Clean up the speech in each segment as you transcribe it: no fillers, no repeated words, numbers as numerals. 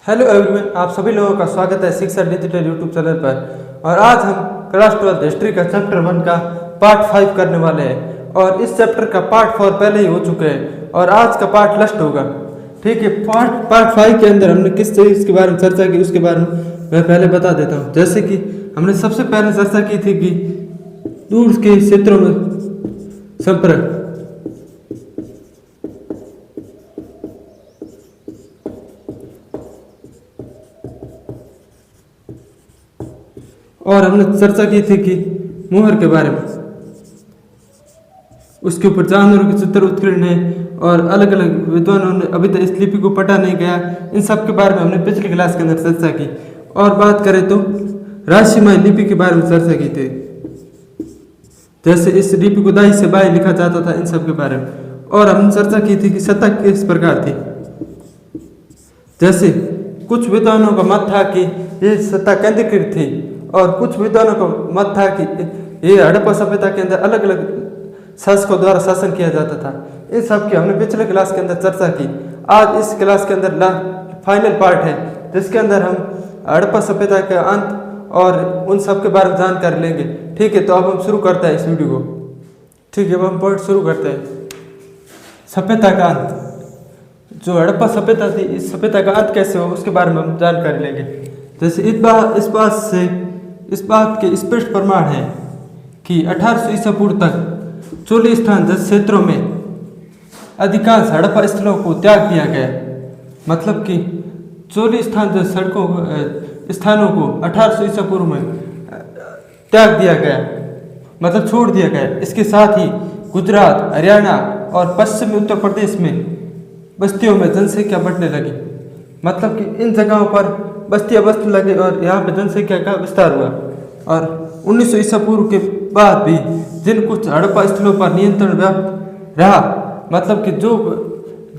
Hello everyone, आप सभी लोगों का स्वागत है शिक्षा डिजिटल यूट्यूब चैनल पर। और आज हम क्लास 12 हिस्ट्री का चैप्टर 1 का पार्ट 5 करने वाले हैं। और इस चैप्टर का पार्ट 4 पहले ही हो चुके हैं और आज का पार्ट लास्ट होगा। ठीक है, पार्ट 5 के अंदर हमने किस चीज़ के बारे में चर्चा की उसके बारे में मैं पहले बता देता हूँ। जैसे कि हमने सबसे पहले चर्चा की थी कि दूर के क्षेत्रों में संपर्क, और हमने चर्चा की थी कि मोहर के बारे में, उसके ऊपर जानवरों के चित्र उत्कीर्ण है और अलग अलग विद्वानों ने अभी तक इस लिपि को पढ़ा नहीं गया। इन सब के बारे में हमने पिछली क्लास के अंदर चर्चा की। और बात करें तो राशिमाई लिपि के बारे में चर्चा की थी, जैसे इस लिपि को दाई से बाई लिखा जाता था, इन सब के बारे में। और हमने चर्चा की थी कि सत्ता किस प्रकार थी। जैसे कुछ विद्वानों का मत था कि ये सत्ता केंद्रीकृत थी और कुछ विद्वानों का मत था कि ये हड़प्पा सभ्यता के अंदर अलग अलग शासकों द्वारा शासन किया जाता था। इन सब की हमने पिछले क्लास के अंदर चर्चा की। आज इस क्लास के अंदर फाइनल पार्ट है, जिसके अंदर हम हड़प्पा सभ्यता के अंत और उन सब के बारे में जानकारी लेंगे। ठीक है, तो अब हम शुरू करते हैं इस वीडियो को। ठीक है, अब हम पार्ट शुरू करते हैं। सभ्यता का अंत, जो हड़प्पा सभ्यता थी, इस सभ्यता का अंत कैसे हो उसके बारे में हम जानकारी लेंगे। जैसे इस बात के स्पष्ट प्रमाण है कि 1800 ईसा पूर्व तक चोली स्थान जैसे क्षेत्रों में अधिकांश हड़प्पा स्थलों को त्याग दिया गया। मतलब कि चोली स्थान जैसे स्थानों को 1800 ईसा पूर्व में त्याग दिया गया, मतलब छोड़ दिया गया। इसके साथ ही गुजरात, हरियाणा और पश्चिमी उत्तर प्रदेश में बस्तियों में जनसंख्या बढ़ने लगी। मतलब कि इन जगहों पर बस्तियां बसने लगी और यहाँ पे जनसंख्या का विस्तार हुआ। और 1900 ईसा पूर्व के बाद भी जिन कुछ हड़प्पा स्थलों पर नियंत्रण व्याप्त रहा, मतलब कि जो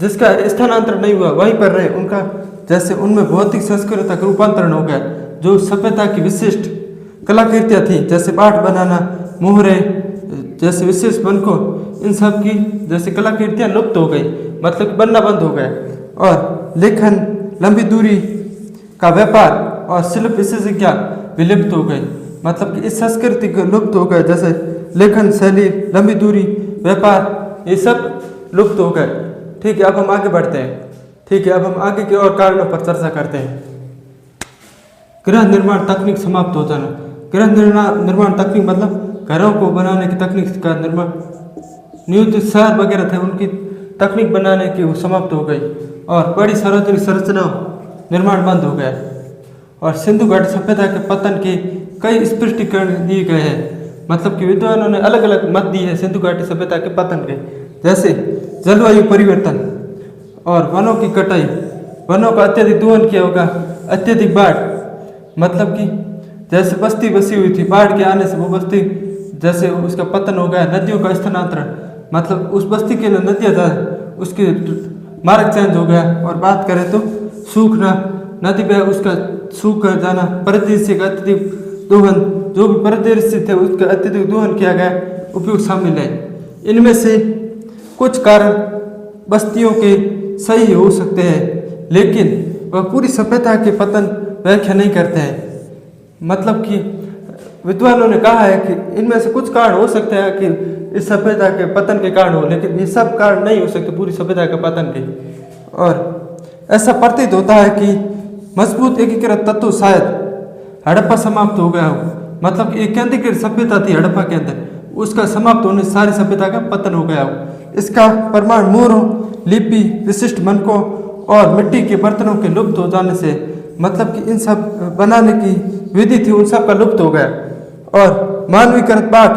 जिसका स्थानांतरण नहीं हुआ वहीं पर रहे, उनका जैसे उनमें भौतिक संस्कृति का रूपांतरण हो गया। जो सभ्यता की विशिष्ट कलाकृतियाँ थी, जैसे पाठ बनाना, मोहरे जैसे विशेष बनकों, इन सब की जैसे कलाकृतियाँ लुप्त हो गई, मतलब कि बनना बंद हो गया। और लेखन, लंबी दूरी का व्यापार और शिल्प विशेषज्ञ विलुप्त हो गई। मतलब कि इस संस्कृति को लुप्त हो गए, जैसे लेखन शैली, लंबी दूरी, व्यापार, ये सब लुप्त हो गए। ठीक है, अब हम आगे बढ़ते हैं। ठीक है, अब हम आगे के और कारणों पर चर्चा करते हैं। गृह निर्माण तकनीक समाप्त हो जाना। गृह निर्माण तकनीक मतलब घरों को बनाने की तकनीक का निर्माण, न्यू शहर वगैरह थे उनकी तकनीक बनाने की वो समाप्त हो गई और बड़ी सार्वजनिक संरचनाओं निर्माण बंद हो गया। और सिंधु घाटी सभ्यता के पतन के कई स्पष्टीकरण दिए गए हैं। मतलब कि विद्वानों ने अलग अलग मत दिए हैं सिंधु घाटी सभ्यता के पतन के, जैसे जलवायु परिवर्तन और वनों की कटाई, वनों का अत्यधिक दोहन किया होगा, अत्यधिक बाढ़, मतलब कि जैसे बस्ती बसी हुई थी, बाढ़ के आने से वो बस्ती जैसे उसका पतन हो गया। नदियों का स्थानांतरण, मतलब उस बस्ती के नदियाँ उसके मार्ग चेंज हो गया। और बात करें तो सूखना, नदी में उसका सूख कर जाना, परिदृश्य का अत्यधिक दोहन, जो भी परिदृश्य थे उसका अत्यधिक दोहन किया गया, उपयोग शामिल है। इनमें से कुछ कारण बस्तियों के सही हो सकते हैं, लेकिन वह पूरी सभ्यता के पतन व्याख्या नहीं करते हैं। मतलब कि विद्वानों ने कहा है कि इनमें से कुछ कारण हो सकते हैं कि इस सभ्यता के पतन के कारण हो, लेकिन ये सब कारण नहीं हो सकते पूरी सभ्यता के पतन के। और ऐसा प्रतीत होता है कि मजबूत एकीकृत तत्व शायद हड़प्पा समाप्त हो गया हो। मतलब एक केंद्रीकृत सभ्यता थी हड़प्पा के अंदर, उसका समाप्त होने से सारी सभ्यता का पतन हो गया हो। इसका प्रमाण मोहरों, लिपि, विशिष्ट मनकों और मिट्टी के बर्तनों के लुप्त हो जाने से, मतलब कि इन सब बनाने की विधि थी उन सब का लुप्त हो गया। और मानवीकृत बाट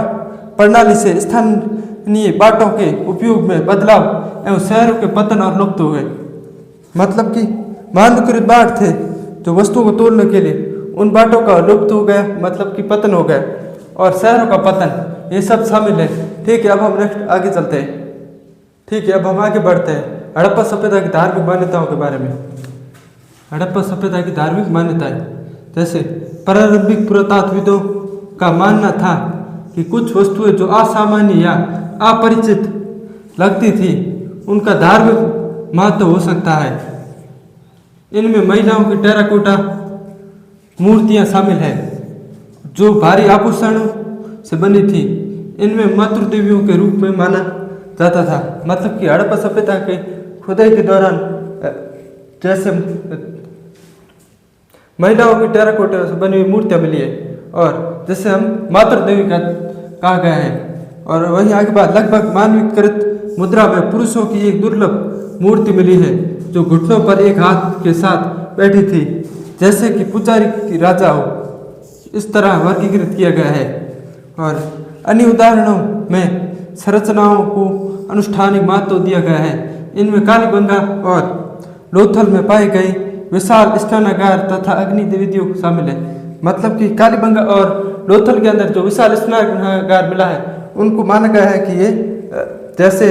प्रणाली से स्थानीय बाटों के उपयोग में बदलाव एवं शहरों के पतन और लुप्त हो गए। मतलब कि मानवीकृत बाट थे जो वस्तुओं को तोड़ने के लिए, उन बाटों का लुप्त हो गया, मतलब कि पतन हो गया। और शहरों का पतन, ये सब शामिल है। ठीक है, अब हम नेक्स्ट आगे चलते हैं। ठीक है, अब हम आगे बढ़ते हैं हड़प्पा सभ्यता की धार्मिक मान्यताओं के बारे में। हड़प्पा सभ्यता की धार्मिक मान्यताएं, जैसे प्रारंभिक पुरातत्वविदों का मानना था कि कुछ वस्तुएं जो असामान्य या अपरिचित लगती थी, उनका धार्मिक महत्व हो सकता है। इनमें महिलाओं की टेराकोटा मूर्तियां शामिल है जो भारी आभूषणों से बनी थी। इनमें मातृ देवियों के रूप में माना जाता था। मतलब कि हड़प्पा सभ्यता के खुदाई के दौरान जैसे महिलाओं की टेराकोटा से बनी हुई मूर्तियां मिली है और जैसे हम मातृ देवी का कहा गया है। और वहीं आगे बाद लगभग मानवीकृत मुद्रा में पुरुषों की एक दुर्लभ मूर्ति मिली है जो घुटनों पर एक हाथ के साथ बैठी थी जैसे कि पुजारी की राजा हो। इस तरह वर्गीकृत किया गया है। और अन्य उदाहरणों में संरचनाओं को अनुष्ठानिक महत्व दिया गया है। इनमें कालीबंगा और लोथल में पाए गए विशाल स्नानागार तथा अग्नि विधियों शामिल है। मतलब कि कालीबंगा और लोथल के अंदर जो विशाल स्नानागार मिला है उनको माना गया है कि ये जैसे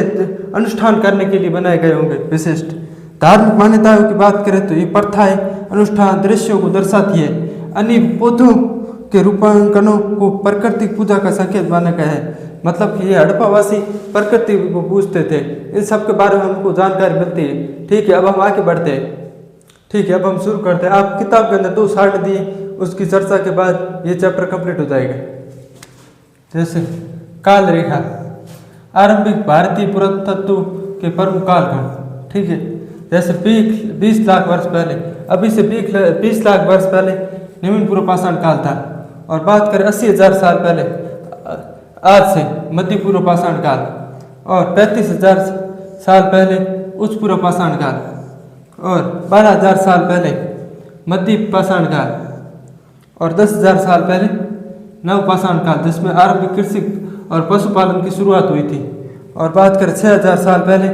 अनुष्ठान करने के लिए बनाए गए होंगे विशिष्ट। धार्मिक मान्यताओं की बात करें तो ये प्रथाएं अनुष्ठान दृश्यों को दर्शाती है। अन्य पौधों के रूपांकनों को प्राकृतिक पूजा का संकेत माना गया है। मतलब कि ये हड़प्पावासी प्रकृति को पूजते थे। इन सब के बारे में हमको जानकारी मिलती है। ठीक है, अब हम आगे बढ़ते हैं। ठीक है, अब हम शुरू करते हैं। आप किताब के अंदर 2 साइड दिए, उसकी चर्चा के बाद ये चैप्टर कंप्लीट हो जाएगा। जैसे काल रेखा, आरंभिक भारतीय पुरातत्व के प्रमुख कालखंड। ठीक है, जैसे 20 लाख वर्ष पहले, अभी से 20 लाख वर्ष पहले निम्न पूर्व पाषाण काल था। और बात करें 80,000 साल पहले आज से मध्य पूर्व पाषाण काल, और 35,000 साल पहले उच्च पूर्व पाषाण काल, और 12,000 साल पहले मध्य पाषाण काल, और 10,000 साल पहले नव पाषाण काल जिसमें आरंभिक कृषि और पशुपालन की शुरुआत हुई थी। और बात करें 6,000 साल पहले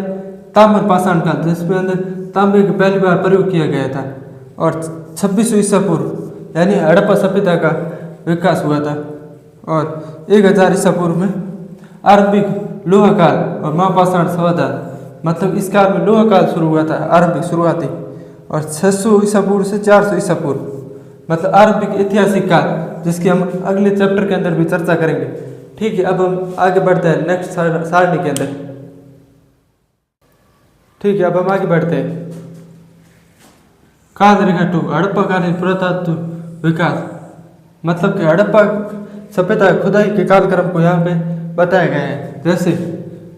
ताम्र पाषाण काल जिसमें अंदर तांबे की पहली बार प्रयोग किया गया था। और 2600 ईसा पूर्व यानी हड़प्पा सभ्यता का विकास हुआ था। और 1000 ईसा पूर्व में आरंभिक लोहा काल और महापाषाण सवादार, मतलब इस काल में लोहा काल शुरू हुआ था आरंभिक शुरुआती। और 600 ईसा पूर्व से 400 ईसा पूर्व मतलब आरंभिक ऐतिहासिक काल, जिसकी हम अगले चैप्टर के अंदर भी चर्चा करेंगे। ठीक है, अब हम आगे बढ़ते हैं नेक्स्ट सारणी के अंदर। ठीक है, अब हम आगे बढ़ते हैं। काल रेखा 2, हड़प्पाकालीन पुरातत्व विकास। मतलब कि हड़प्पा सभ्यता खुदाई के कालक्रम को यहाँ पे बताया गया है। जैसे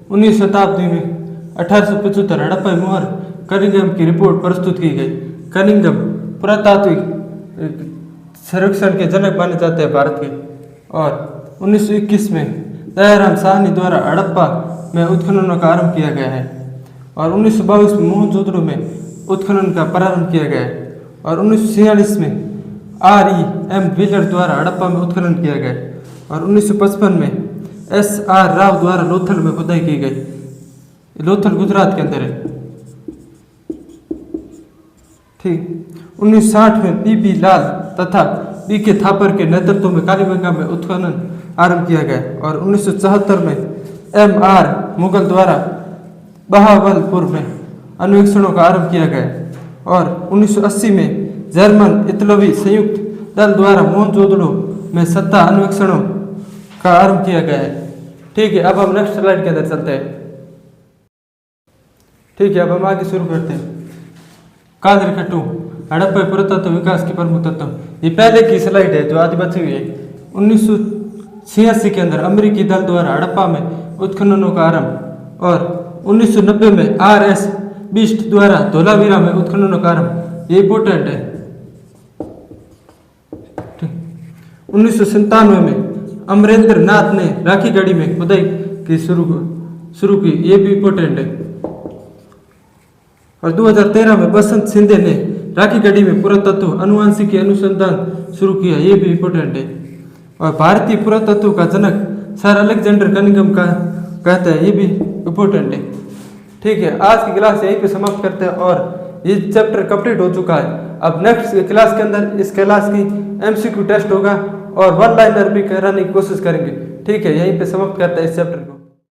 19वीं शताब्दी में 1875 हड़प्पा मोहर कनिंघम की रिपोर्ट प्रस्तुत की गई। कनिंघम पुरातात्विक सर्वेक्षण के जनक माने जाते हैं भारत के। और 1921 में दयाराम साहनी द्वारा हड़प्पा में उत्खननों का आरंभ किया गया है। और 1922 में मोहनजोदड़ो में उत्खनन का प्रारंभ किया गया है। और 1946 में REM व्हीलर द्वारा हड़प्पा में उत्खनन किया गया। और 1955 में SR राव द्वारा लोथल में खुदाई की गई। लोथल गुजरात के अंदर है। ठीक, 1960 में BB लाल तथा BK थापर के नेतृत्व में कालीबंगा में उत्खनन आरंभ किया गया। और 1974 में MR मुगल द्वारा बहावलपुर में अन्वेषणों का आरंभ किया गया। और 1980 में जर्मन इतालवी संयुक्त दल द्वारा मोहनजोदड़ो में सत्ता अन्वेषणों का आरंभ किया गया है। ठीक है, अब हम नेक्स्ट स्लाइड के अंदर चलते हैं। ठीक है, अब हम आगे शुरू करते हैं। काल रेखा 2, हड़प्पा पुरातत्व विकास के प्रमुख तत्व। ये पहले की स्लाइड है जो आधी बची हुई है। 1986 के अंदर अमेरिकी दल द्वारा हड़प्पा में उत्खननों का आरंभ। और 1990 में RS बिस्ट द्वारा धोलावीरा में उत्खननों का आरंभ। ये इंपॉर्टेंट है। 1997 में अमरेंद्र नाथ ने राखी गढ़ी में खुदाई की शुरू की। ये भी इंपॉर्टेंट है। और 2013 में बसंत सिंधे ने राखी गढ़ी में पुरातत्व अनुवांशिकी अनुसंधान शुरू किया। ये भी इंपॉर्टेंट है। और भारतीय पुरातत्व का जनक सर अलेक्जेंडर कनिंघम का कहते हैं। ये भी इंपॉर्टेंट है। ठीक है, आज की क्लास यहीं पे समाप्त करते हैं और ये चैप्टर कंप्लीट हो चुका है। अब नेक्स्ट क्लास के अंदर इस क्लास की MCQ टेस्ट होगा और 1 लाइनर भी कराने की कोशिश करेंगे। ठीक है, यहीं पे समाप्त करते हैं इस चैप्टर को।